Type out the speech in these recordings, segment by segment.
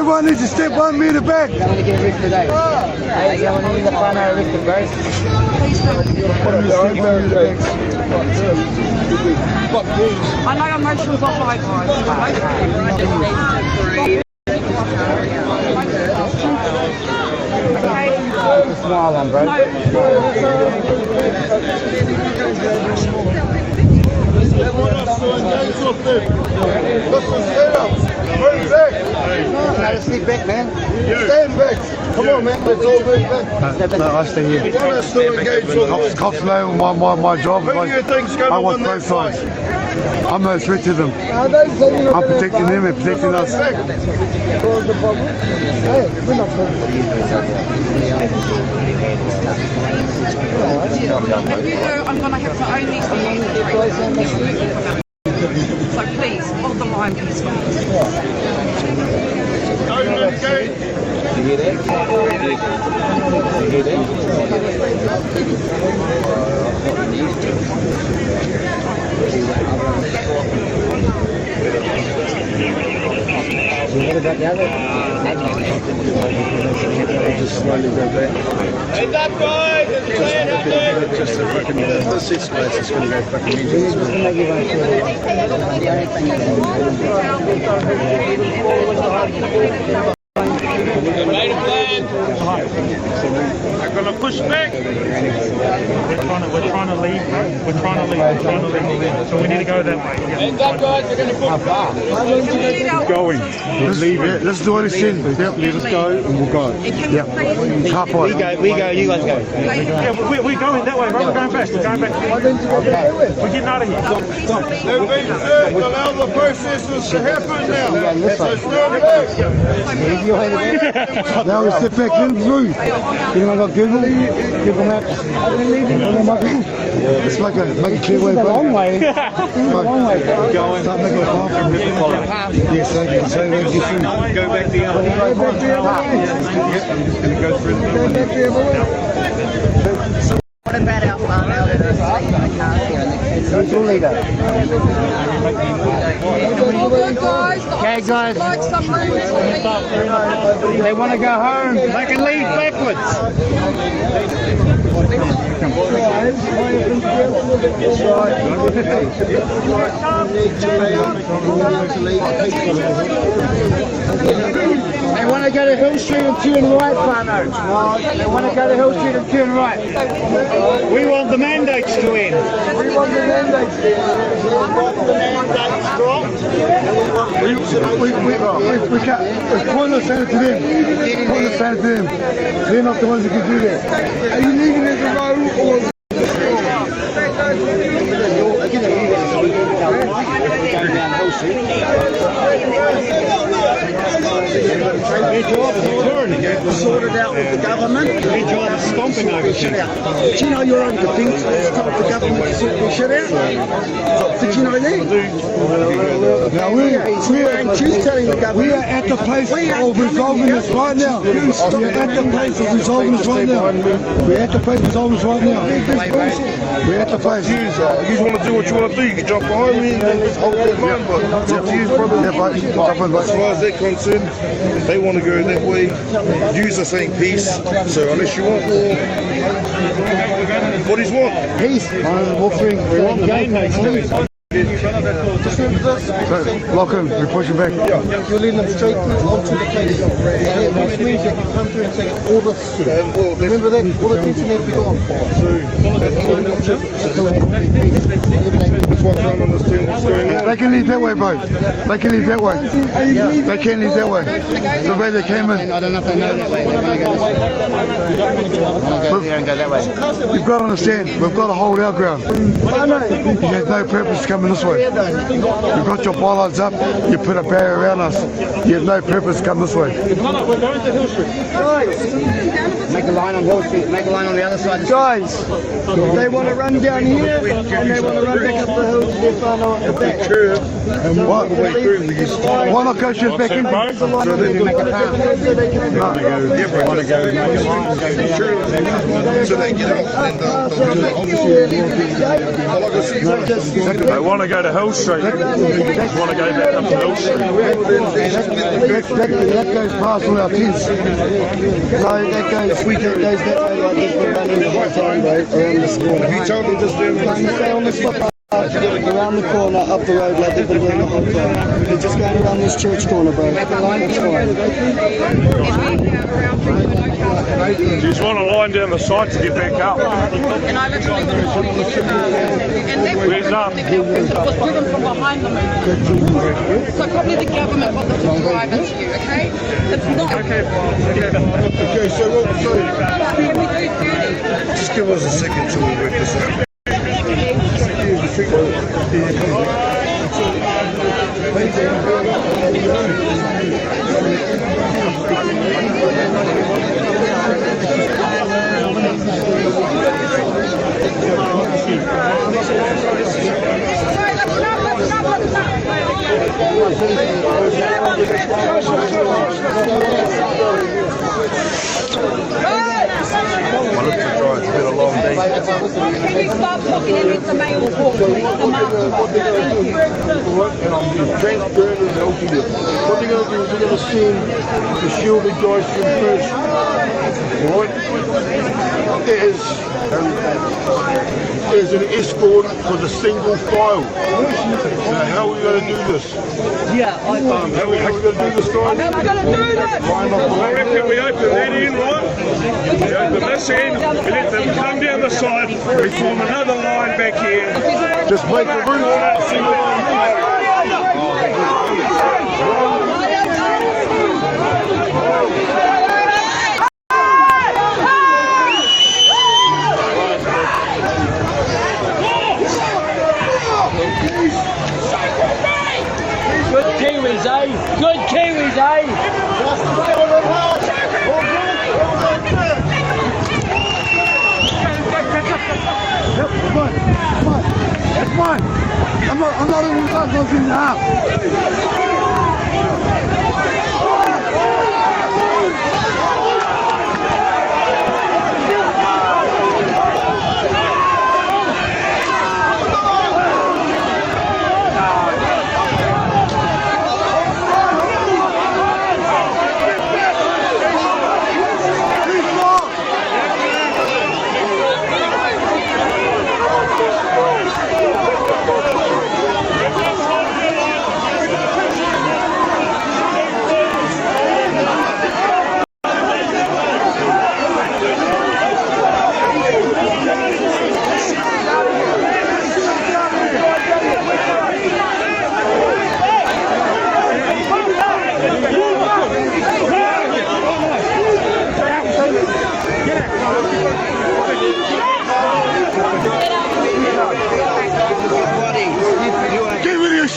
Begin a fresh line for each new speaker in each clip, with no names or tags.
Everyone needs to step 1 meter back.
I'm going to get a risk today. Hey, I'm going to need a whānau risk to bro.
I know I'm not sure about my guys.
Smile on, bro. No, sleep back, man.
Stand back. Come on, man. Let's all move back. No, I stay here. Cops know my job.
Who do you think's going
I
to
want
win
both
that fight?
sides. I'm no threat to them. I'm protecting them and protecting us.
If you do, I'm going to have to only see. So please, hold the line, please.
Open the gate.
You hear that? You hear that? What about the other?
Just slowly go back.
Heads up, guys. There's a man up there.
Just a fucking the 6 place is going to go fucking
Made a plan. I'm going to push back.
We're trying to leave. So we need to go that way.
Heads up, guys. We're going to push back.
going. Let's do what he said. Yep, let us go and we'll go. Yep. Half
We go, you guys go.
Yeah, we're going that way, bro. We're going back. We're going back. We're getting out of here.
They've been served. Allow the processes to happen now. So stand back.
Now we sit back in through. Anyone got Google? Google Maps? Let's make a clear way back.
Long way.
Long way. Start making a path. Yes, so you can say where you through.
Go back the other way.
And it goes through.
What about our farm out at us? I can't hear. Who's your leader? Okay, guys. They want to go home. They can leave backwards. They want to go to Hill Street and turn right, Fano. They want to go to Hill Street and turn right. We want the mandates to end. We want the mandates to end. We want the mandates dropped.
We can't. It's pointless saying it to them. Pointless saying it to them. They're not the ones who can do that. Are you leaving it as a row or?
Their job is touring. Sorted out with the government. Their job is stomping over shit out. Do you know your own defence has told the government to sort their shit out? Did you know that?
Now we are at the place of resolving this right now. We are at the place of resolving this right now. We're at the place of resolving this right now. We're at the place.
You want to do what you want to do. You can jump behind me and then just hold that line, but it's up to you, brother.
Yeah, but
As far as they're concerned, they want to go that way. Yous are saying peace, so unless you want war, what is what?
peace. Warfare.
We want game mates to it.
Lock in. We're pushing back.
You're leading them straight onto the place. Which means you can come through and take all the remember that all the things need to be gone.
They can leave that way, bro. They can leave that way. They can't leave that way. The way they came in.
I don't know if they know that way. They're going to go this way. Go there and go that way.
You've got to understand, we've got to hold our ground. You have no purpose coming this way. You've got your bollards up, you put a barrier around us. You have no purpose come this way.
We're going to Hill Street.
Make a line on Hill Street. Make a line on the other side.
Guys, they want to run down here and they want to run back up the hill to their whānau at the back.
And what? Why not go straight back in, bro?
So they can make a path.
So they get out and obviously
They want
want to go to Hill Street. Just want to go back up to Hill Street.
That goes past all our tents. So that goes that way like this, we're running the whole time, bro, around this corner.
You told them just
Stay on this footpath, around the corner, up the road like they've been doing the whole time. They're just going around this church corner, bro. That's fine.
You just want to line down the side to get back up.
And I literally was and that was driven from behind the movement. So probably the government got them to drive into you, okay? It's not.
Okay, so what?
Can we do 30?
Just give us a second till we work this out. It's been a long day.
Can you stop talking and let the mayor talk, please?
And I'm being transparent and helping you. What they're going to do is they're going to send the shielded guys from first. Alright? There's an escort for the single file. Now, how are we going to do this? How are we going to do this, guys?
How are we going to do this?
I reckon we open that in, right? We open this in, we let them come down the side, we form another line back here.
Just make the room on that single line.
Good Kiwis, eh? Good Kiwis, eh?
Come on. That's mine. I'm not even going to half.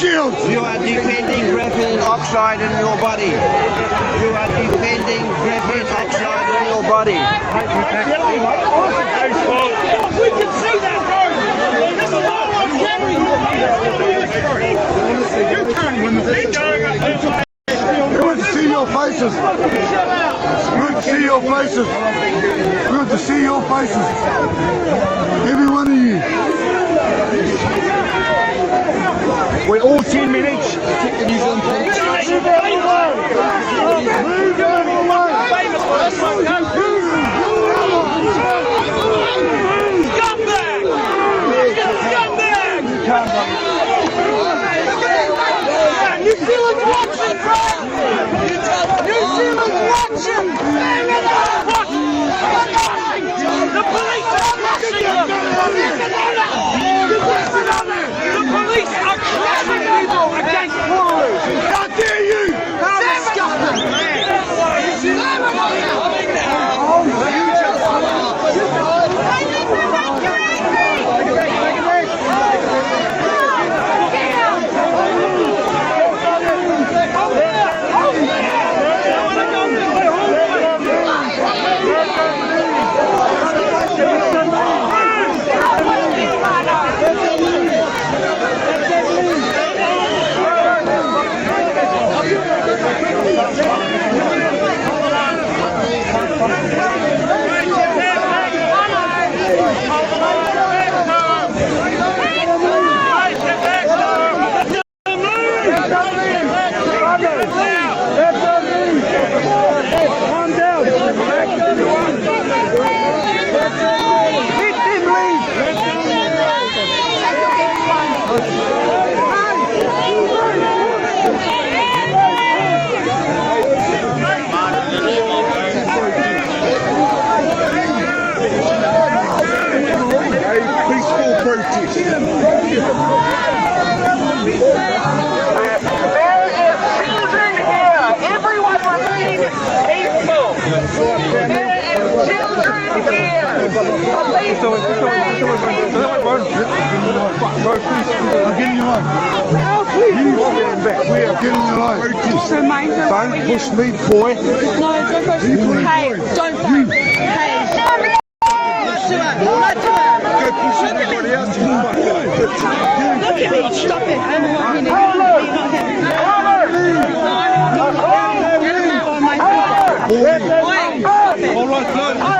You are defending graphene oxide in your body. You are defending graphene oxide in your body.
We can see that road. This is all I'm carrying. You can't win the league.
We want to see your faces. We want to see your faces. We want to see your faces. Every one of you.
We're all 10 men each. Take the New Zealand flag. Move out of the way. Move out of the way. Scumbag! Scumbag! New Zealand's watching, bro! New Zealand's watching! The police are crushing them! The police are crushing people against Portaloo! How dare you! How disgusting!
protest.
There is children here. Everyone remain peaceful. There is children here.
I'm getting you on. You stand back. We are getting you on. Don't push me, boy.
No, don't go. Hey, don't fight. Hey.
Go push everybody else.
Look at me. Stop it.
All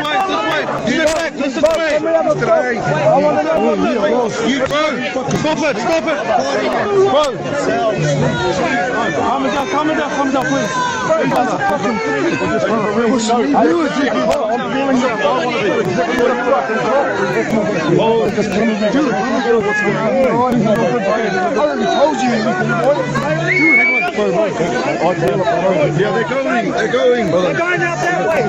right, no, this way. Get back, this way. You go. Stop it. Bro. Calm down, please. Yeah, they're going. They're going out that way.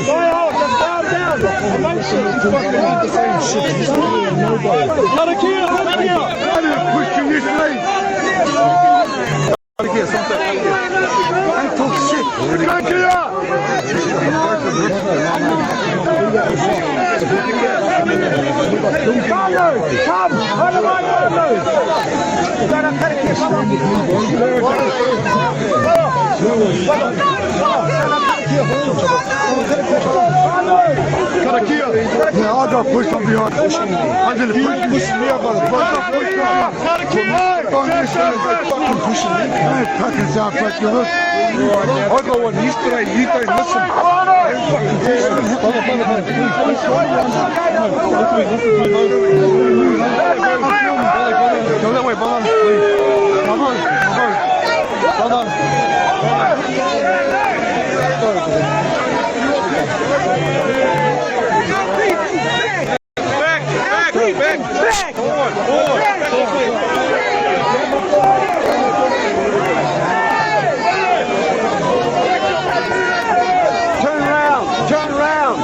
Go on, just calm down. Pushing this way. Don't talk shit. Come, under my nose.
Yeah, I got pushed from behind. I'm going to push me up. Fucking pushing me. Fucking South Africa. I got one yesterday. You don't listen. Go that way, brother.
Back. Forward. Turn around.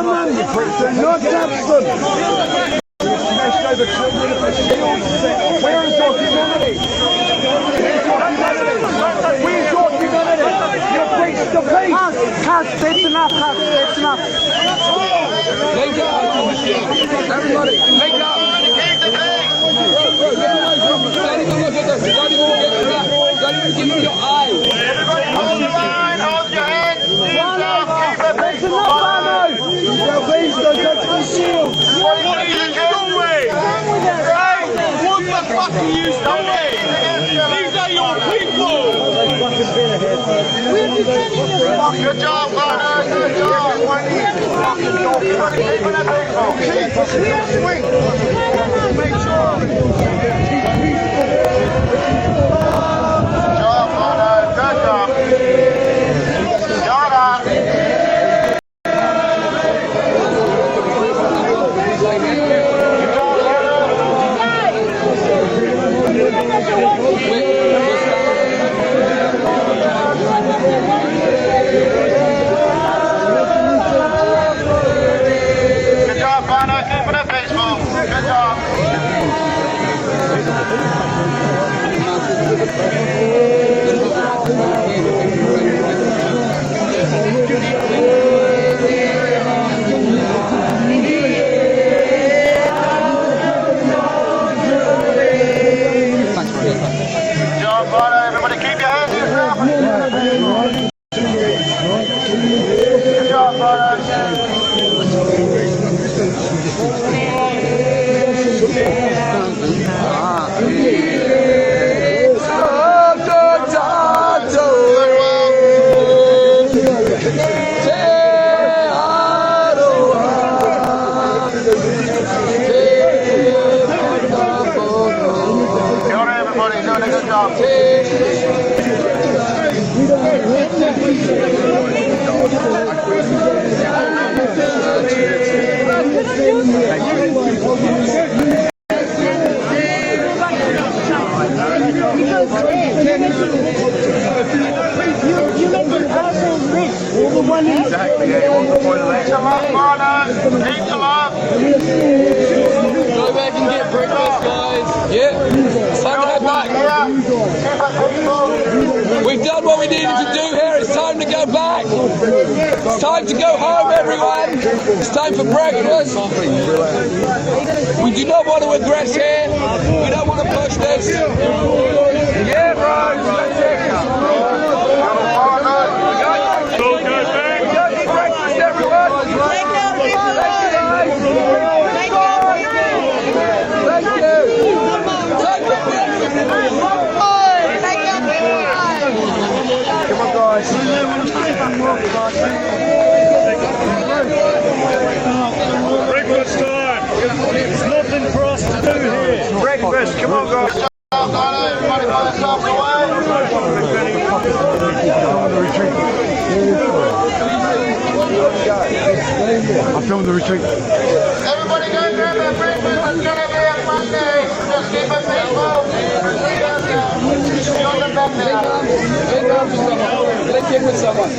gunmen, not substance.
Where is your humanity? Where's your humanity? You preach the peace.
Cut, that's enough, cut, that's enough.
Link up. Everybody, link up. Don't even look at this. Don't even look at that. Don't even give me your eyes.
Everybody hold the line, hold your hands.
That's enough, Barno. Please, don't touch my shield.
What are you doing?
What the fuck are you doing? These are your people!
Good job, Barno. Good job. Make sure. Good job, Barno. Good job. Shut up. Good job, Barno. Keeping it peaceful. Good job. Good job, Barno. Everybody keep your hands to yourself. Good job, Barno. Kia ora, everybody, doing a good job. Exactly, yeah, you want the point of that. Eat them up, Barno. Eat them up.
Go back and get breakfast, guys. Yeah. It's time to head back. We've done what we needed to do here. It's time to go back. It's time to go home, everyone. It's time for breakfast. We do not want to aggress here. We don't want to push this. Yeah, bro. Let's take it.
Don't go back!
Go get breakfast, everyone. Thank you, guys. Thank you.
Come on, guys.
Breakfast time! There's nothing for us to do here!
Breakfast, come on, guys. Everybody by themselves away.
I'm filming the retreat.
Everybody go grab their breakfast. It's going to be a fun day. Just keep it peaceful. You're the best now.
Link in with someone.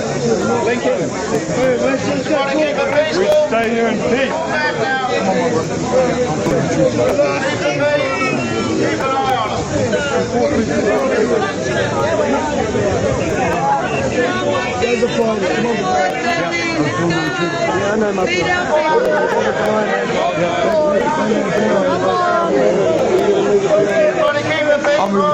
Link in.
Everybody keep it
We
peaceful.
stay here in peace!
Back now. Keep the peace. Keep an eye on us.
There's a phone. Come on. Yeah, I know my
Everybody keep it peaceful.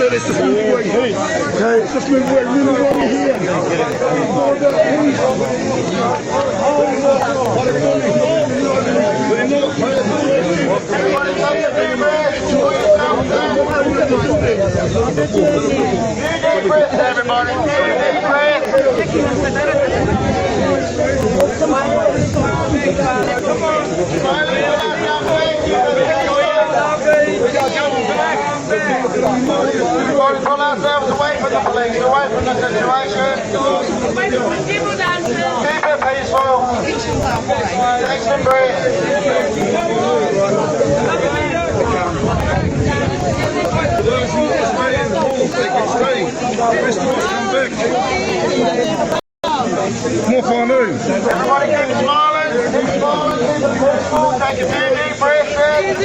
Let's move away. Okay, let's move away. Really over here.
Everybody take a deep breath. Pull yourself down. Deep breath, everybody. Deep breath. Everybody pull ourselves away from the police, away from the situation. Keep it peaceful. Take some breath.
stay. Rest of us come back. More whānau.
Everybody keep smiling. Keep smiling. Keep it peaceful. Take a few deep breaths in.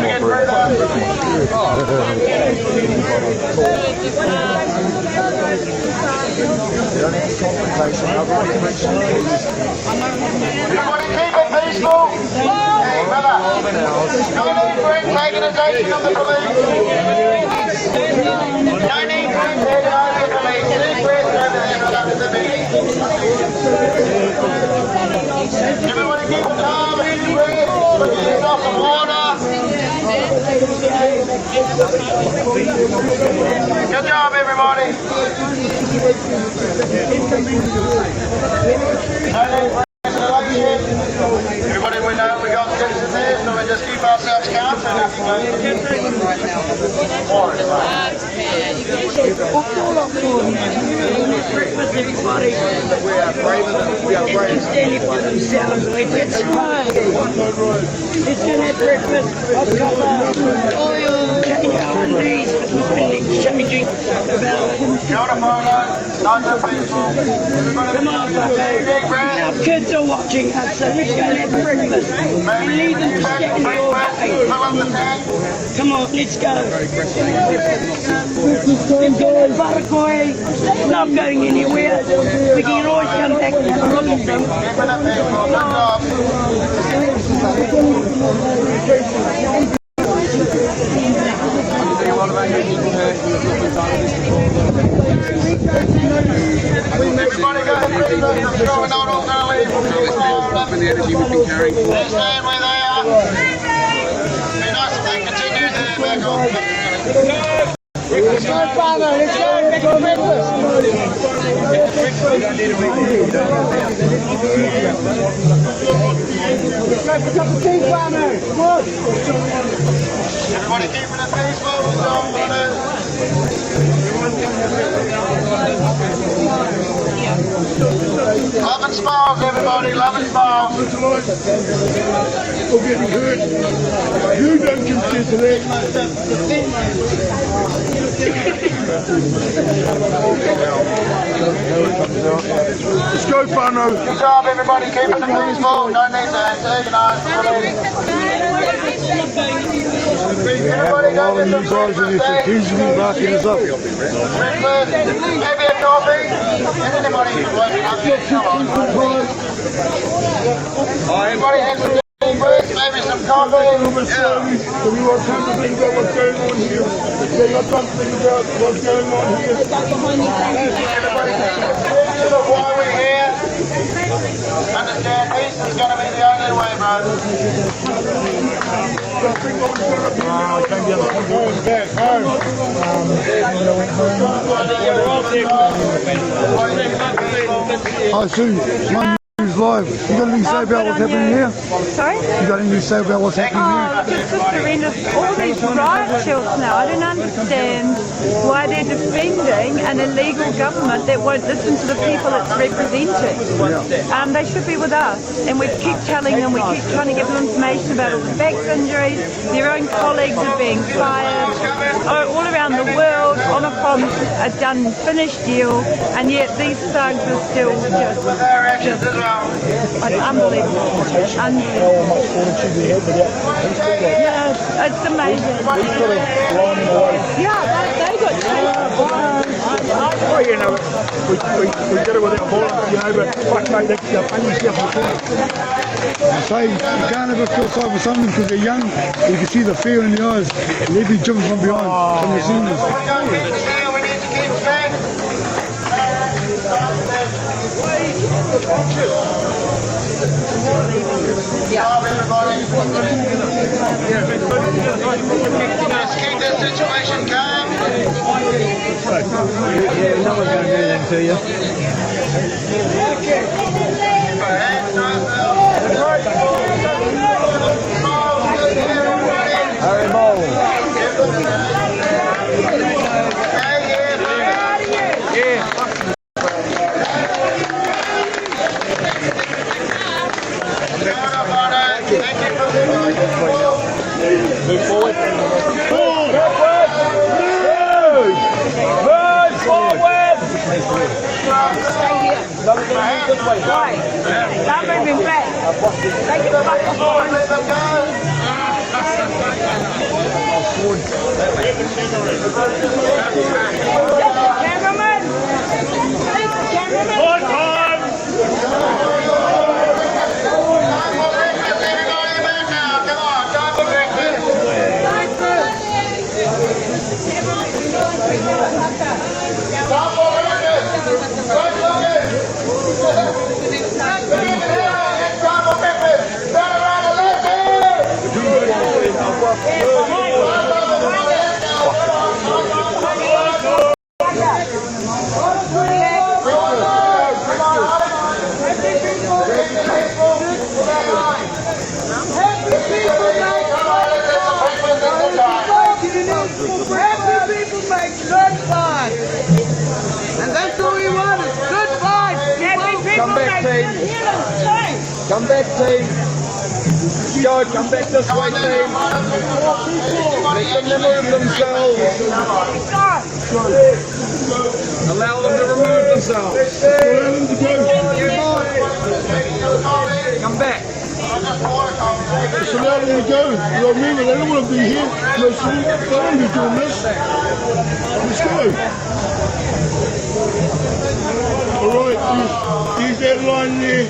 Get breathe out. Everybody keep it peaceful. Hey, brother. No need for antagonization of the police. No need for antagonizing the police. Deep breaths over there, brother. There's a meeting. Everybody keep it calm. Deep breaths. Put your head off the water. Good job, everybody. Everybody, we know we got citizens here, so we just keep ourselves calm so nothing goes right now.
We are braver than standing for themselves. It's fine. It's in that breakfast. I've got oil, these changing about. Come on, our kids are watching us, so let's go and have breakfast. We need them to stand all day. Come on, let's go. It's not going anywhere. We can always come back and have a look at them.
Everybody go ahead and I'm sure we're not all going to leave. Let's stand where they are. It'd be nice if they continue there back on. Let's go, Father. Let's go. Let's go breakfast. Let's go for a cup of tea, Father. Come on. Everybody keeping it peaceful. Love and smiles, everybody. Love and smiles.
We're getting hurt. You don't consent to that. Let's go, whānau.
Good job, everybody. Keeping it peaceful. No need to antagonise. Everybody go get some breakfast.
Barking us up.
Breakfast. Maybe a coffee. And anybody who's working up here, come on. Everybody have some deep breaths, maybe some coffee.
So we want time to think about what's going on here. They got time to think about what's going on here.
Everybody think of why we're here. Understand peace is going to be the only way, bro.
Hi Sue, my news live. You got anything to say about what's happening here?
Sorry?
You got anything to say about what's happening here?
It's just horrendous. All these riot shields now, I don't understand why they're defending an illegal government that won't listen to the people it's representing. They should be with us, and we keep telling them, we keep trying to give them information about all the back injuries, their own colleagues are being fired, all around the world, on a promise, a done, finished deal, and yet these thugs are still just unbelievable. Unbelievable. Yeah, it's amazing. Yeah, they got
Oh, you know, we did it without violence, you know, but fuck mate, that's the funniest stuff in the corner.
I say, you can't ever feel sorry for something because they're young. You can see the fear in the eyes. They'd be jumping from behind when they're seeing this.
We need to keep safe. Let's keep this situation calm.
Yeah, no one's going to do anything to you. Harry Bowl.
Move forward. Forward.
Stay here. Why? Stop moving back. Take it back. Cameraman!
And that's all we want, is good fun.
Come back, team. Come back, team. Go, come back this way, team. Let them remove themselves. Allow them to remove themselves. Come back.
Just allow them to go. You know what I mean? They don't want to be here. They don't want to be doing this. Let's go. Alright, use that line there.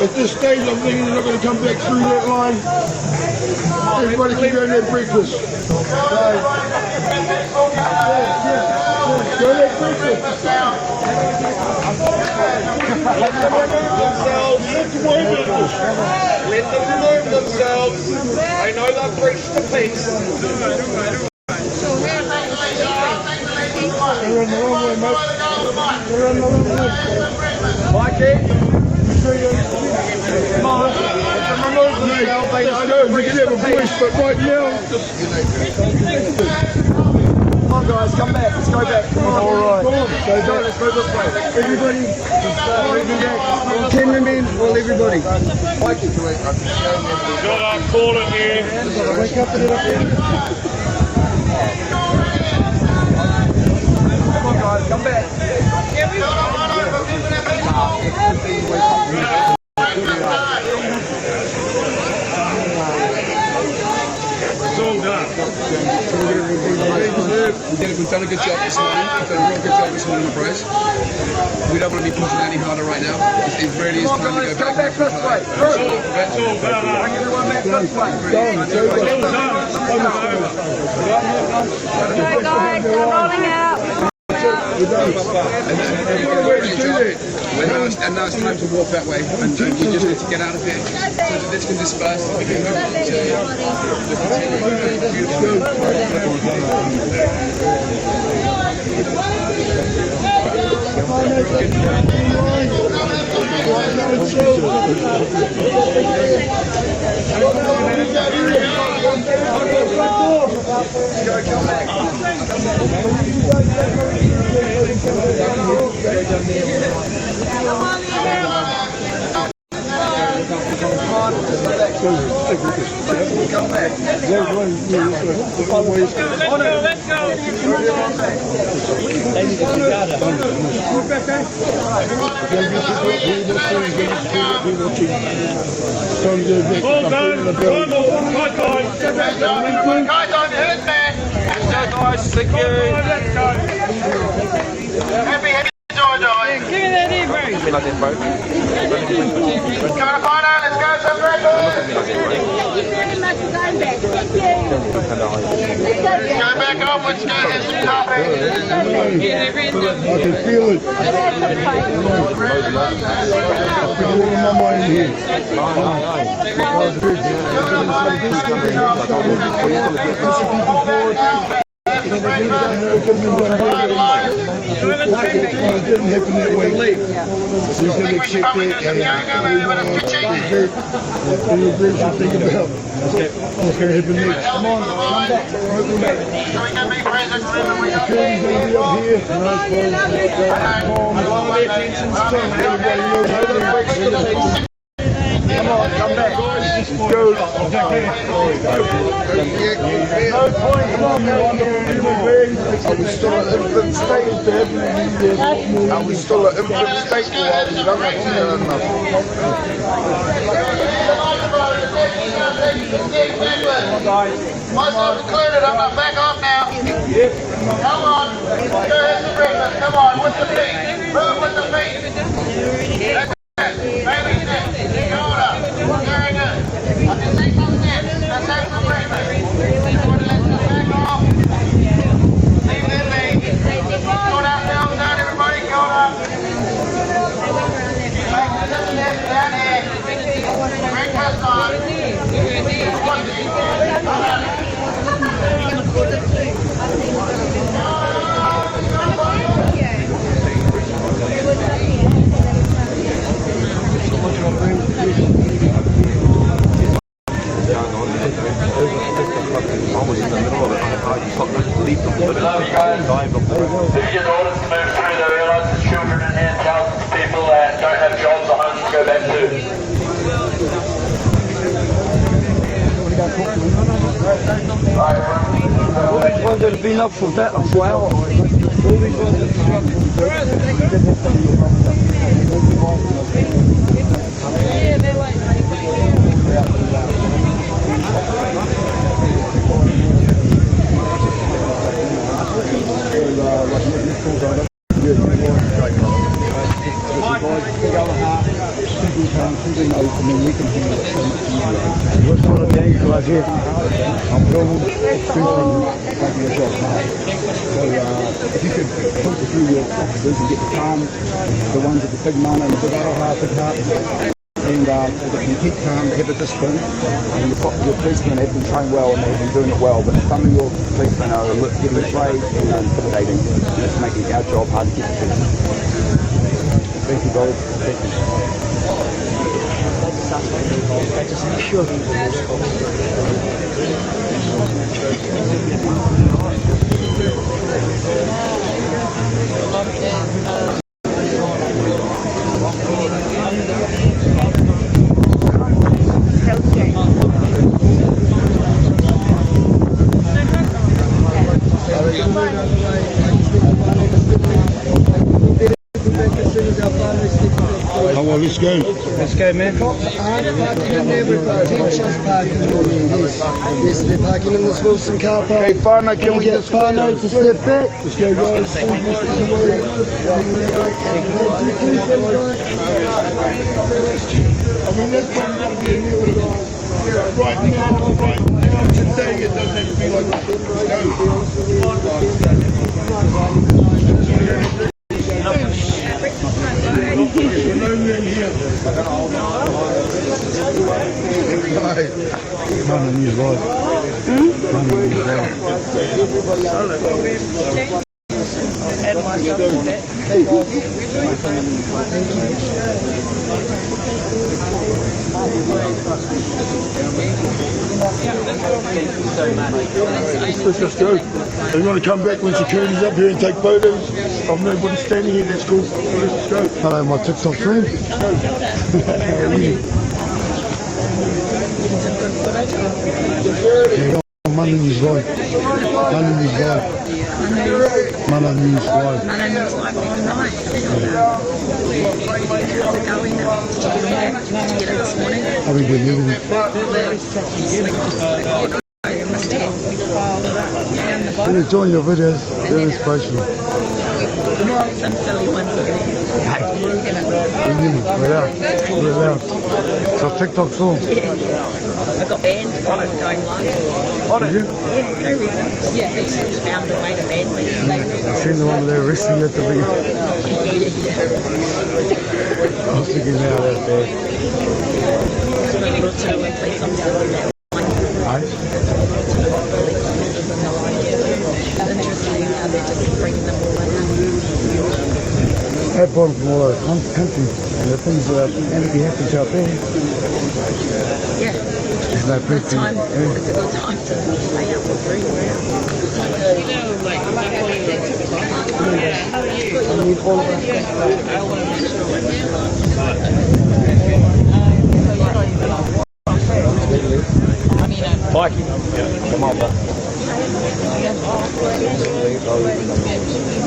At this stage, I'm thinking they're not going to come back through that line. Everybody can go and have breakfast. Go and have breakfast.
Let them remove themselves. Let them remove themselves. They know they've preached the peace.
They're in the wrong way, mate. They're in the wrong way.
Mikey. Come on. Let them remove themselves. They know they've
We can have a voice, but right now,
Come on, guys, come back. Let's go back. Come on.
all right.
Let's go this way.
Everybody, 10 remain, all everybody.
Mikey.
Got our call in here.
Wake up and it up here.
Come on, guys, come back.
It's all done.
We've done a good job this morning. We've done a real good job this morning, bros. We don't want to be pushing any harder right now. It really is time to go back this way.
That's all done.
Everyone back this way.
Right, guys, they're rolling out.
And now it's time to walk that way, and we just need to get out of here so that this can disperse and we can go to the Come back.
Let's go. Well done.
Guys, thank you.
Happy enjoy, guys. Give me that in, bro.
Give me like this, bro.
Come on, final, let's go, some breakfast. Go back up, let's go, get some coffee.
I can feel it. I feel it in my mind here. It didn't happen that way. We can accept that and think about what's going to happen next. Come on, come back. Security's going to be up here. Come on, come back. Go. Are we still at infant state, Dad? Are we still at infant state or are we done enough?
Myself included, I'm not back off now. Come on. Go ahead to breakfast. Come on, with the feet. Move with the feet. That's it. Baby step. Hold up. Very good. I can see some steps. Let's have some breakfast. Let's back off. Leave them be. Go down, everybody. Go down. Back to the steps down here. Breakfast on.
All these ones that have been up for that for hours. All these ones that I'm going to your job now. So if you could talk through your officers and get the calm, the ones with the big man and the big aroha, big heart, and they can keep calm, they have a discipline, and your policemen have been trained well and they've been doing it well, but some of your policemen are getting afraid and intimidating, and it's making our job hard to get to. Thank you, guys. Thank you. Just make sure
Come on, let's go.
Let's go, man.
Cops aren't parking in there, we've got teachers parking in there. Yes, they're parking in this Wilson car park.
Hey, Whānau, can we
get Whānau to step back? Let's go, guys.
I mean, that's probably going to be a new right now, today it doesn't have to be like
Let's go. They want to come back when security's up here and take photos of nobody standing here. That's cool. Let's go. Hello, my TikTok friend. Mana News Live. Mana News Live. Mana News Live.
Mana News Live tonight.
How are we doing? I'm enjoying your videos. They're inspirational.
Some silly ones.
We're out. So TikTok song.
I got banned while I was going live.
Oh, did you?
Yeah, no reason. Yeah, they just found a way to ban me.
I've seen the one where they're arresting you at the beginning. I was thinking now that's bad. Aye? I've gone from all over the country, and the things that anything happens out there.
Yeah.
There's no proof.
It's a good time to stay out for free.
I need all of us.
Mikey. Come on, bro.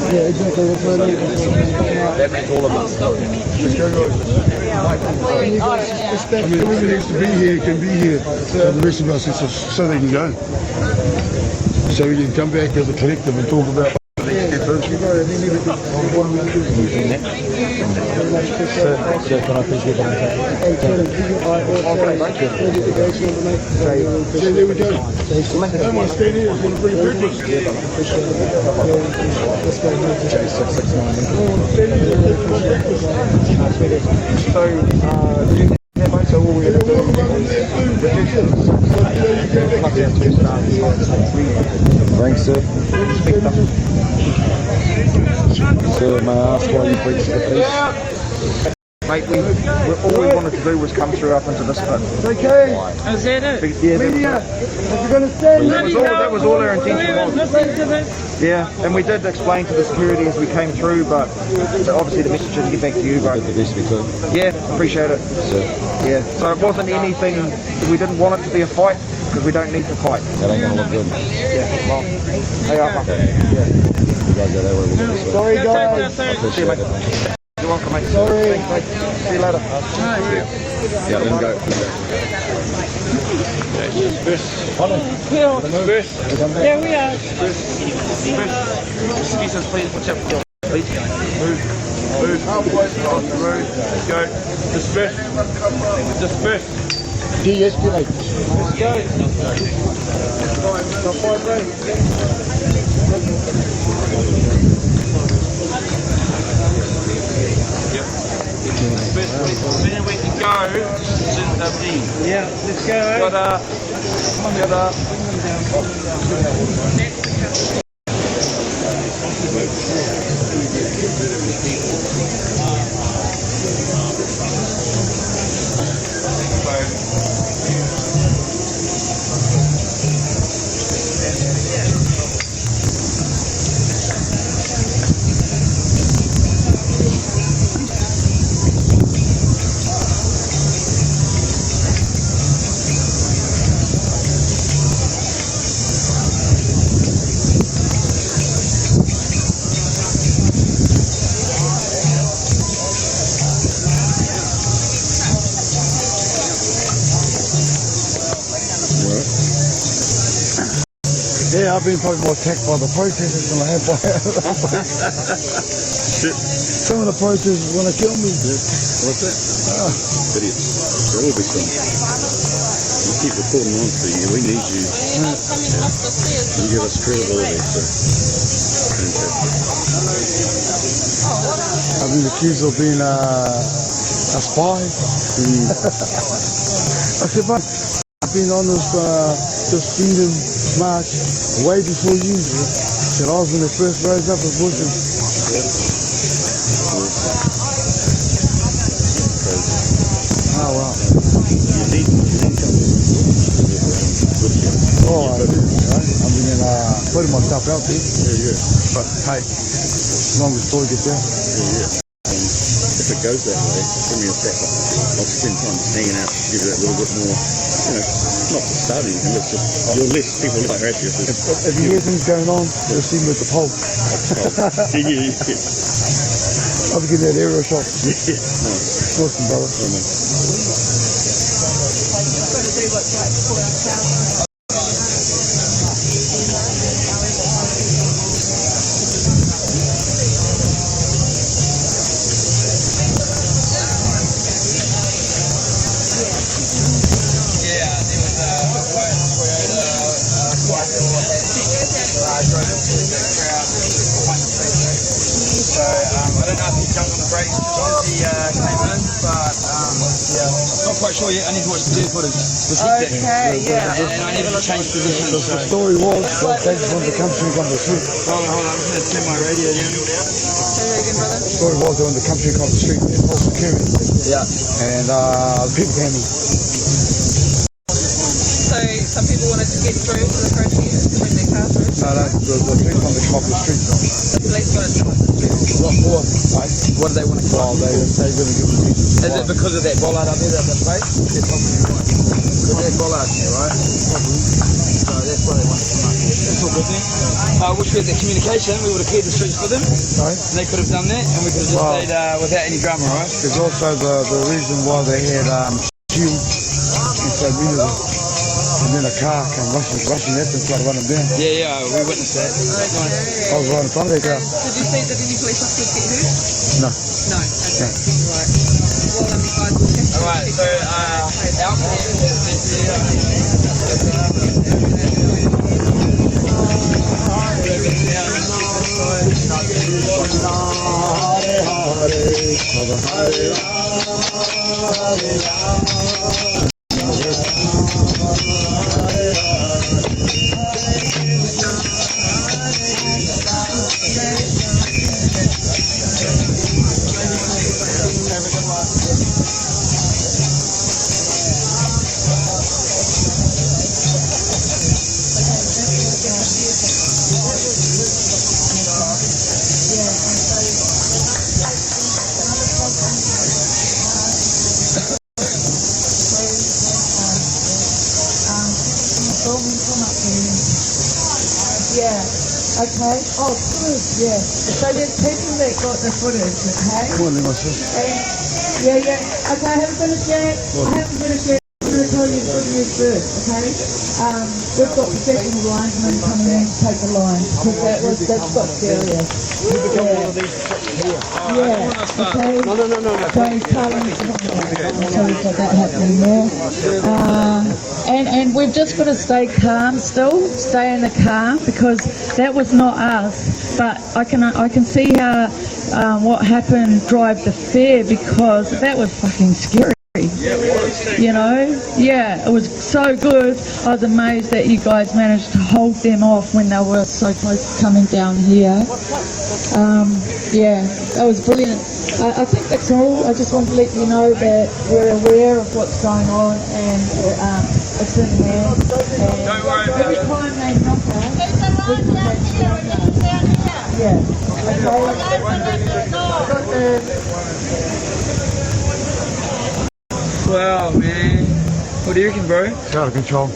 Yeah, exactly.
That means all of us.
Whoever needs to be here can be here. So the rest of us, so they can go. So we can come back as a collective and talk about. There we go. Don't want to stay here. It's going to bring breakfast.
So all we're going to do bring sir. Sir, may I ask why you preach the peace? Mate, all we wanted to do was come through up into this pit.
Okay.
Is that it?
Media, if you're going to stand
That was all our intention was. Yeah, and we did explain to the security as we came through, but obviously the message didn't get back to you, bro. The best we could. Yeah, appreciate it. Yeah, so it wasn't anything, we didn't want it to be a fight, because we don't need to fight. That ain't going to look good. Yeah, well, hey, Alpha. Yeah. You guys go that way, we'll go this way.
Sorry, guys.
See you, mate. You're welcome, mate.
Sorry.
Thanks, mate. See you later. Yeah, let him go.
Yeah, we are.
Excuse us, please. Watch out, please.
Move halfway across the road. Go. Disperse. Disperse.
De-escalate.
Let's go. Stop fight, bro. Then we can go.
Yeah, let's go.
Yeah, I've been probably more attacked by the protesters than I have by some of the protesters want to kill me.
What's that? Idiots. They'll all be some. You keep reporting on to you. We need you. You give us credibility. So.
I've been accused of being a spy. I said, but I've been on this freedom march way before you. Said I was when they first rose up and Bushing. Oh wow. Oh, I do. I've been putting myself out there.
Yeah.
But hey, as long as the story gets out.
Yeah. If it goes that way, give me a second. I'll spend time hanging out, give it a little bit more, not to start anything, but just, you'll let people like harass you.
If you hear things going on, you'll see me at the pole. I'll give that aerial shot. Awesome, brother.
Sure yet, I need to watch the footage.
Okay, yeah.
And I need to change positions.
The story was that they just wanted to come through on the street.
Hold on, I'm just going to turn my radio down.
The story was they wanted to come through on the street in full security.
Yeah.
And the people came in.
So some people wanted to get through to the protest to bring their car through?
No, the thing on the top of the street.
What do they want to call?
They're going to give them
Is it because of that bollard up there, that place? Because that bollard there, right? So that's why they want to come up. That's all good then. I wish we had that communication, we would have cleared the streets for them.
Sorry?
And they could have done that, and we could have just stayed without any drama, right?
There's also the reason why they had fuel inside Minnesota. And then a car came rushing at them, trying to run them down.
Yeah, we witnessed that. Nice.
I was right in front of their car.
Did you see that any police officers get hurt?
No.
No. Okay. Right. Well, guys, we'll catch you.
Alright, so
Okay. Oh, good. Yeah. So there's people that got the footage, okay?
Come on, then, my sister.
Yeah. Okay, I haven't finished yet. I'm going to tell you good news first, okay? We've got professional linesmen coming in to take the line, because that's got serious. Yeah. Okay. No. So Parliament's not so we've got that happening there. And we've just got to stay calm still, stay in the car, because that was not us. But I can see how what happened drive the fear, because that was fucking scary. You know, yeah, it was so good. I was amazed that you guys managed to hold them off when they were so close to coming down here. Yeah, that was brilliant. I think that's all. I just want to let you know that we're aware of what's going on, and it's in there. And every time they knock us, we can make sure. Yeah.
wow, man. What do you reckon, bro?
It's out of control.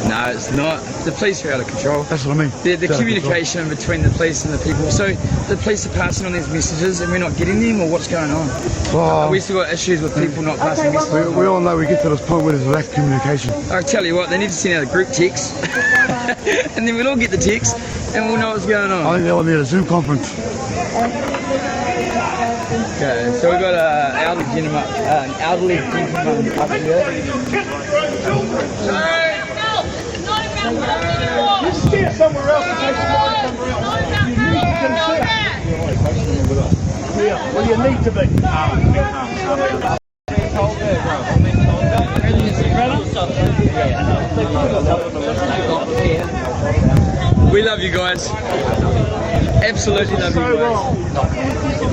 No, it's not. The police are out of control.
That's what I mean.
The communication between the police and the people. So the police are passing on these messages and we're not getting them, or what's going on?
Well,
We still got issues with people not passing messages.
we all know we get to this point where there's a lack of communication.
I tell you what, they need to send out a group text, and then we'll all get the text, and we'll know what's going on.
I think they'll need a Zoom conference.
Okay, so we've got an elderly gentleman up here.
Just steer somewhere else and take the line somewhere else. You need to consider. Yeah, well, you need to be.
We love you guys. Absolutely love you guys.
Wrong.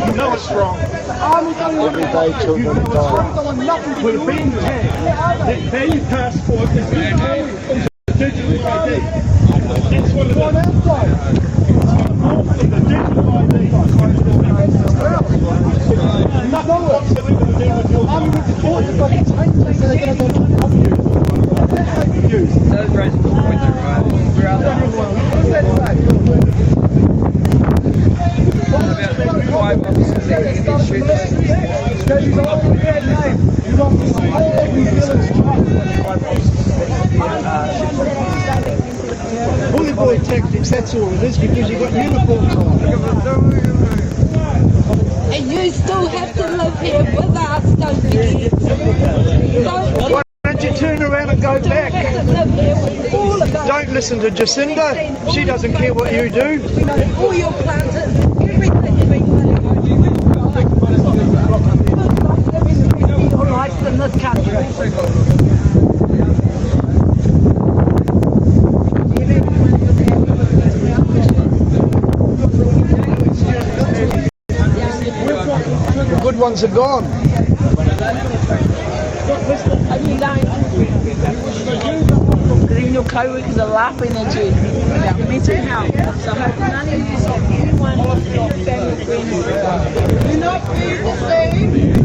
You know it's wrong. Every day children die. Nothing with a being tag. Their passport is digital ID. That's what it is. The digital ID. Nothing whatsoever to do with your I'm reported by the time so they're going to go
Those raising the point there, right? We're out there. What about 5 officers that can be shooting?
Bully boy tactics, that's all it is, because you've got uniforms on.
And you still have to live here with us, don't forget.
Why don't you turn around and go back? Don't listen to Jacinda, she doesn't care what you do.
All your planters, everything's been
People rights in this country.
The good ones are gone.
Because in your co-workers are laughing at you about mental health. So I hope none of you stop anyone, family, friends.
Do not be deceived.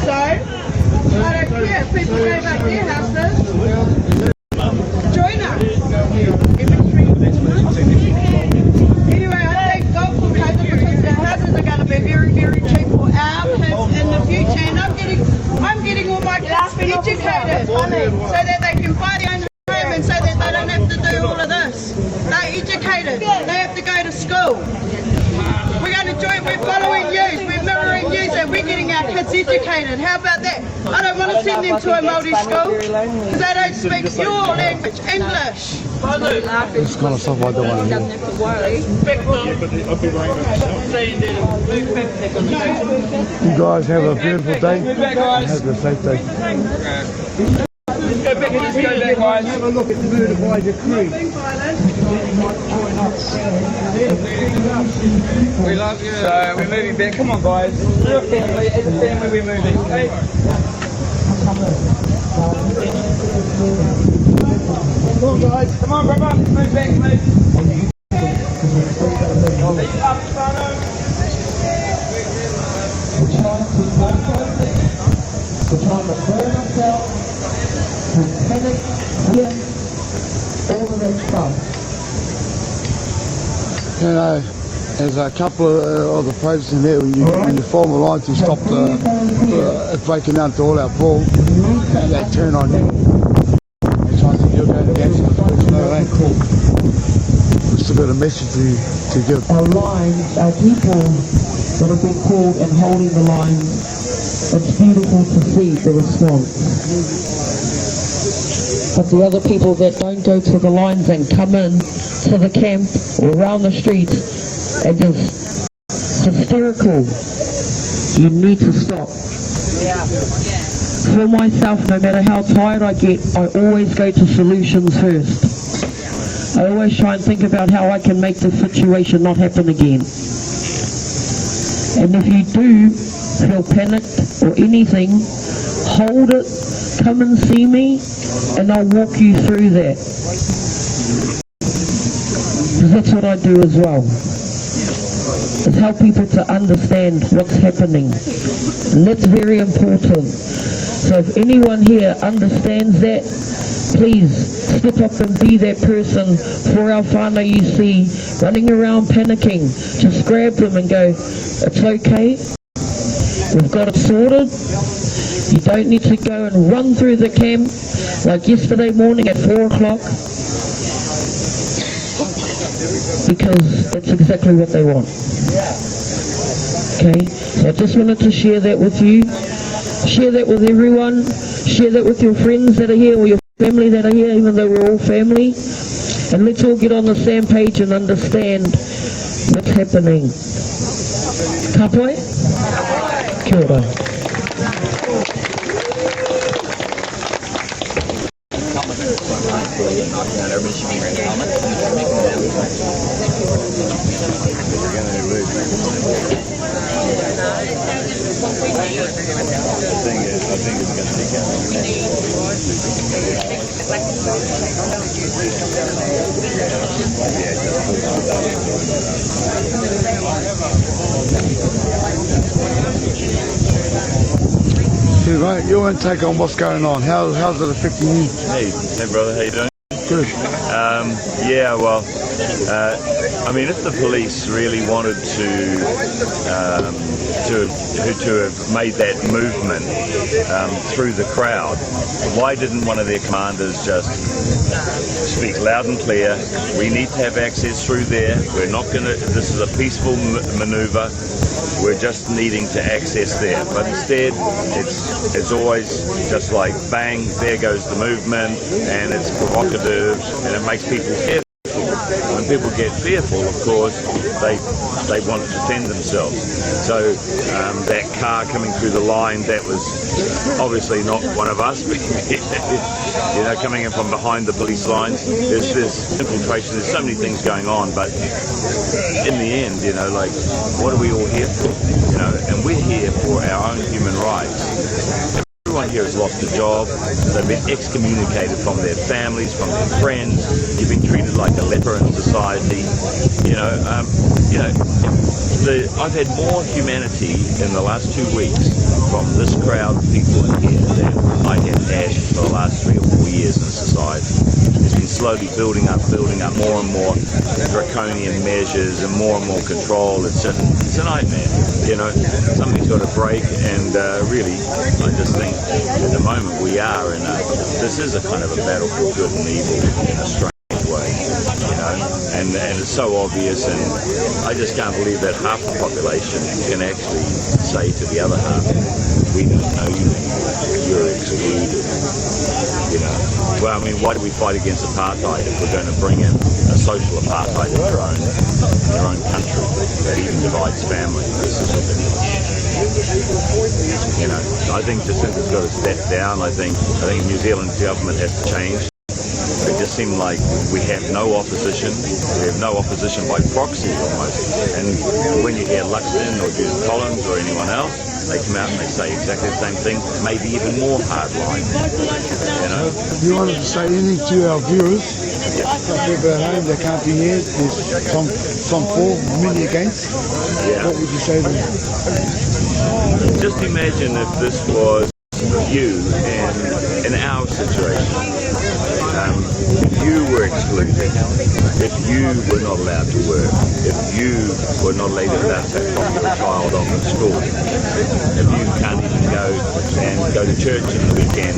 So, I don't care if people go back their houses. Join us. Anyway, I think God will pay the price. The houses are going to be very, very cheap for our kids in the future. And I'm getting all my kids educated so that they can buy their own home and so that they don't have to do all of this. They're educated. They have to go to school. We're going to join, we're following yous, we're mirroring yous, and we're getting our kids educated. How about that? I don't want to send them to a Māori school because they don't speak your language, English.
This kind of stuff I don't want to hear. You guys have a beautiful day. Have a safe day.
Let's go back, guys.
Have a look at the murder by decree.
We love you. So we're moving back. Come on, guys. We're a family. As a family, we're moving. Okay? Come on, guys. Come on, brother. Let's move back, mate.
You know, there's a couple of the protesters in there when you form a line to stop the breaking down to all our pool, and they turn on you. They try to think you're going against them, but no, it ain't cool. Just a bit of message to give.
Our lines, our people that have been called and holding the lines, it's beautiful to see the response. But the other people that don't go to the lines and come in to the camp or around the streets are just hysterical. You need to stop. For myself, no matter how tired I get, I always go to solutions first. I always try and think about how I can make the situation not happen again. And if you do feel panicked or anything, hold it, come and see me, and I'll walk you through that. Because that's what I do as well. Is help people to understand what's happening. And that's very important. So if anyone here understands that, please step up and be that person for our whānau you see running around panicking. Just grab them and go, it's okay. We've got it sorted. You don't need to go and run through the camp like yesterday morning at 4 o'clock, because that's exactly what they want. Okay, so I just wanted to share that with you, share that with everyone, share that with your friends that are here or your family that are here, even though we're all family, and let's all get on the same page and understand what's happening. Ka pai? Kia ora.
Right, your intake on what's going on. How's it affecting you?
Hey brother, how you doing?
Good.
Yeah, well, I mean, if the police really wanted to have made that movement through the crowd, why didn't one of their commanders just speak loud and clear? We need to have access through there. We're not going to. This is a peaceful manoeuvre. We're just needing to access there. But instead, it's always just like bang, there goes the movement, and it's provocative, and it makes people fearful. when people get fearful, of course, they want to defend themselves. So that car coming through the line, that was obviously not one of us, you know, coming in from behind the police lines. There's infiltration, there's so many things going on, but in the end, you know, like, what are we all here for? You know, and we're here for our own human rights. Everyone here has lost a job, they've been excommunicated from their families, from their friends, you've been treated like a leper in society. I've had more humanity in the last 2 weeks from this crowd of people in here than I have had for the last 3 or 4 years in society. It's been slowly building up more and more draconian measures and more control. It's a nightmare, you know. Something's got to break, and really, I just think at the moment this is a kind of a battle for good and evil in a strange way, you know, and it's so obvious, and I just can't believe that half the population can actually say to the other half, we don't know you anymore, you're excluded, you know. Well, I mean, why do we fight against apartheid if we're going to bring in a social apartheid in their own country that even divides families? This is ridiculous. You know, I think Jacinta's got to step down. I think New Zealand's government has to change. It just seemed like we have no opposition. We have no opposition by proxy almost. And when you hear Luxton or Judith Collins or anyone else, they come out and they say exactly the same thing, maybe even more hardline. You know.
If you wanted to say anything to our viewers, people at home that can't be here, there's some for, many against.
Yeah.
What would you say to them?
Just imagine if this was you in our situation. If you were excluded, if you were not allowed to work, if you were not allowed to drop your child off at school, if you can't even go to church on the weekend,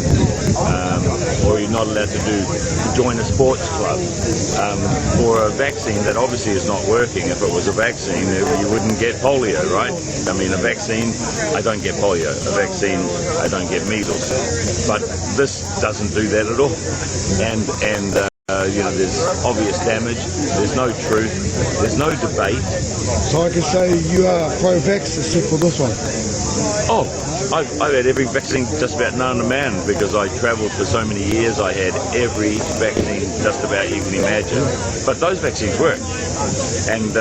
or you're not allowed to join a sports club, or a vaccine that obviously is not working. If it was a vaccine, you wouldn't get polio, right? I mean, a vaccine, I don't get polio. A vaccine, I don't get measles. But this doesn't do that at all. And you know, there's obvious damage, there's no truth, there's no debate.
So I can say you are pro-vax except for this one?
Oh, I've had every vaccine just about known to man, because I travelled for so many years. I had every vaccine just about you can imagine. But those vaccines work. And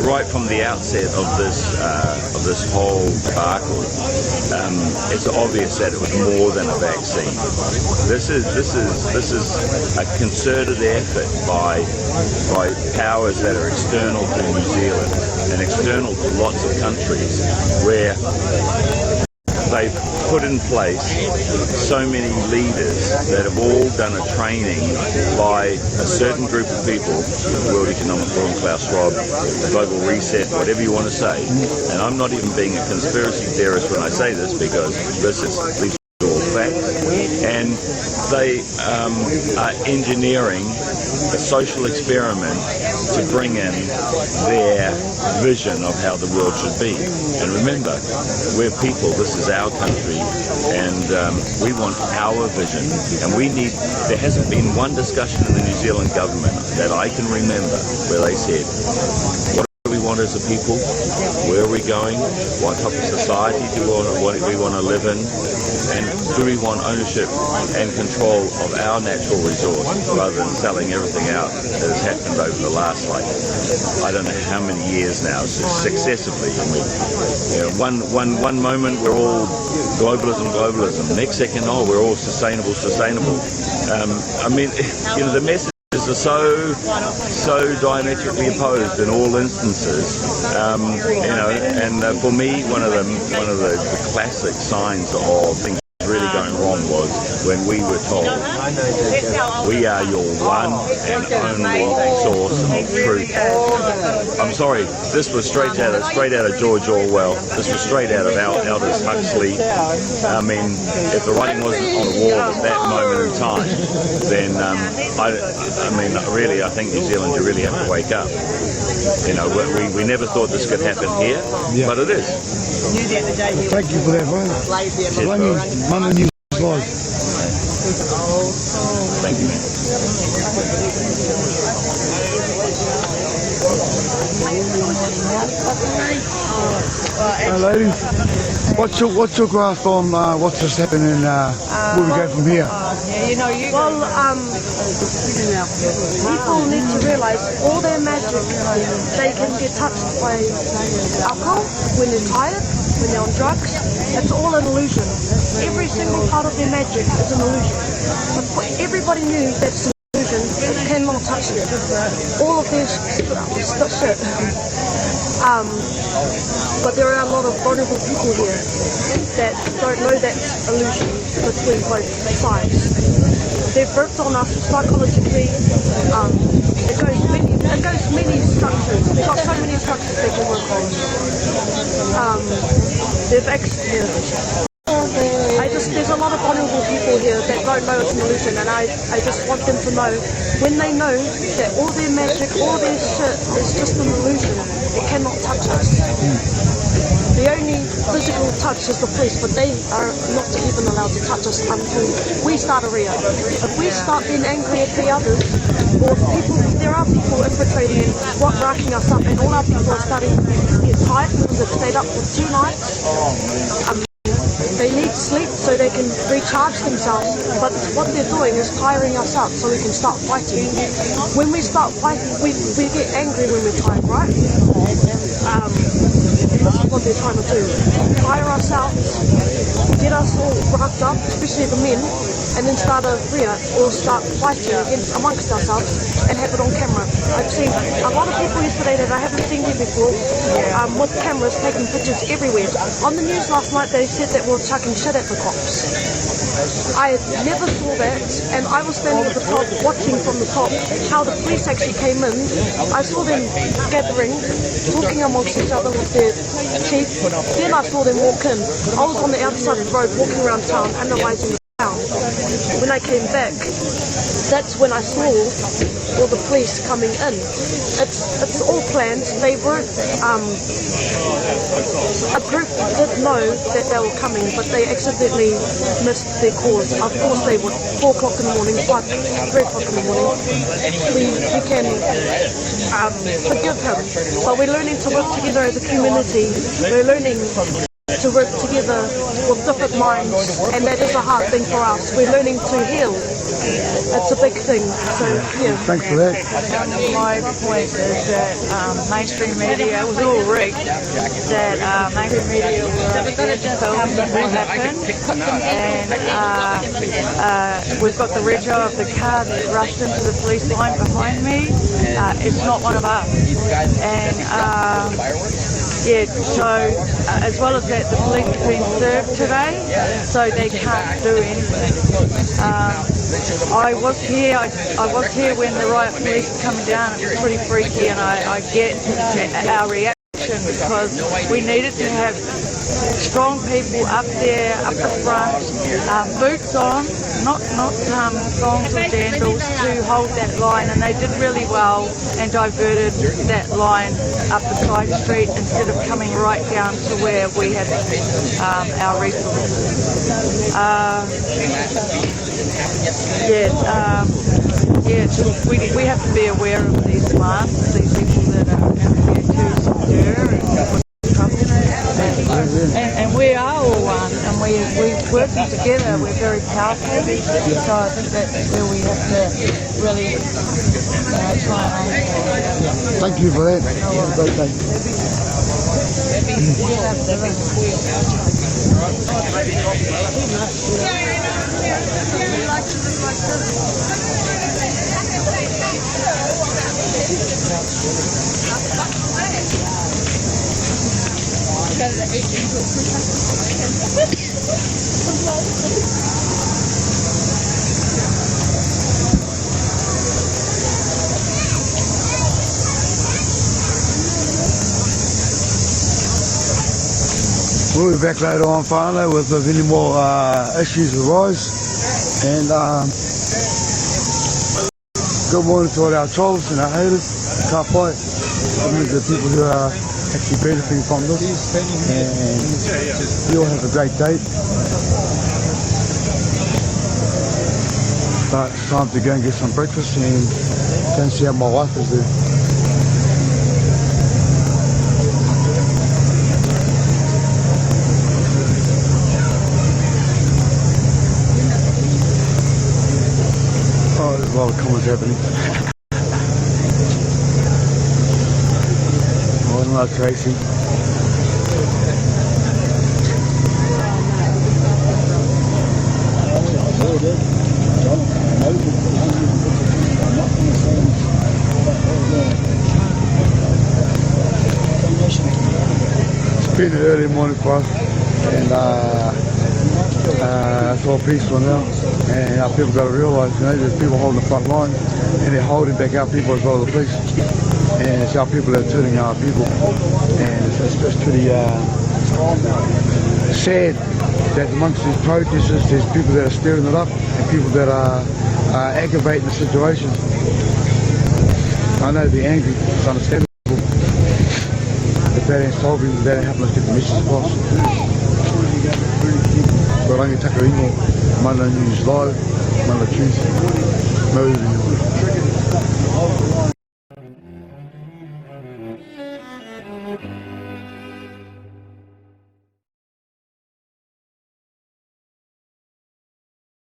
right from the outset of this whole debacle, it's obvious that it was more than a vaccine. This is a concerted effort by powers that are external to New Zealand and external to lots of countries, where they've put in place so many leaders that have all done a training by a certain group of people, the World Economic Forum, Klaus Schwab, the Global Reset, whatever you want to say. And I'm not even being a conspiracy theorist when I say this, because these are all facts. And they are engineering a social experiment to bring in their vision of how the world should be. And remember, we're people, this is our country, and we want our vision. And there hasn't been one discussion in the New Zealand government that I can remember where they said, what do we want as a people? Where are we going? What type of society do we want to live in? And do we want ownership and control of our natural resource rather than selling everything out that has happened over the last, I don't know how many years now, successively. I mean, one moment we're all globalism. Next second, we're all sustainable. I mean, you know, the message are so diametrically opposed in all instances, you know. And for me, one of the classic signs of things really going wrong was when we were told, we are your one and only source of truth. I'm sorry, this was straight out of George Orwell. This was straight out of Aldous Huxley. I mean, if the writing wasn't on the wall at that moment in time, then I mean, really, I think New Zealand, you really have to wake up. You know, we never thought this could happen here, but it is.
Thank you for that, man. Monday News Live.
Thank you, man.
Ladies, what's your grasp on what's just happening? Where we go from here?
People need to realise all their magic, they can get touched by alcohol when they're tired, when they're on drugs. It's all an illusion. Every single part of their magic is an illusion. But everybody knew that's an illusion. It cannot touch them. All of their shit. But there are a lot of vulnerable people here that don't know that's illusion between both sides. They've worked on us psychologically. It goes many structures. They've got so many structures they can work on. There's a lot of vulnerable people here that don't know it's an illusion, and I just want them to know, when they know that all their magic, all their shit is just an illusion, it cannot touch us. The only physical touch is the police, but they are not even allowed to touch us until we start a riot. If we start being angry at the others, or there are people infiltrating and racking us up, and all our people are starting to get tired because they've stayed up for 2 nights. They need sleep so they can recharge themselves, but what they're doing is tiring us out so we can start fighting. When we start fighting, we get angry when we're tired, right? That's what they're trying to do. Tire us out, get us all roughed up, especially the men, and then start a riot or start fighting amongst ourselves and have it on camera. I've seen a lot of people yesterday that I haven't seen here before with cameras taking pictures everywhere. On the news last night they said that we're chucking shit at the cops. I never saw that, and I was standing at the top watching from the top how the police actually came in. I saw them gathering, talking amongst each other with their chief. Then I saw them walk in. I was on the outside of the road walking around town, analysing the town. When I came back, that's when I saw all the police coming in. It's all planned. They weren't. A group did know that they were coming, but they accidentally missed their cause. Of course they would. 4 o'clock in the morning, 3 o'clock in the morning. We can forgive him, but we're learning to work together as a community. We're learning to work together with different minds, and that is a hard thing for us. We're learning to heal. It's a big thing. So yeah.
Thanks for that.
My point is that mainstream media was all rigged. That mainstream media were filming what happened, and we've got the rego of the car that rushed into the police line behind me. It's not one of us, and so as well as that, the police have been served today, so they can't do anything. I was here when the riot police were coming down. It was pretty freaky, and I get our reaction because we needed to have strong people up there, up the front, boots on, not thongs or sandals, to hold that line, and they did really well and diverted that line up the side street instead of coming right down to where we had our resources. We have to be aware of these demands, these people that are out there to subdue and we are all one, and we're working together, we're very powerful, so I think that's where we have to really try and aim.
Thank you for that. Have a great day. We'll be back later on finally with if any more issues arise. And good morning to all our trolls and our haters. Ka pai. The people who are actually benefiting from this. And you all have a great day. But it's time to go and get some breakfast and go and see how my wife is doing. what's happening. Morning, love, Tracy. It's been an early morning for us, and it's all peaceful now. And our people got to realise, you know, there's people holding the front line, and they're holding back our people as well as the police. And it's our people that are turning our people. And it's just pretty sad that amongst these protesters, there's people that are stirring it up and people that are aggravating the situation. I know they're angry, it's understandable. If that ain't solving, that ain't helping us get the message across. But I'm going to take a email, Mana News Live, Mana Tuesday, Move.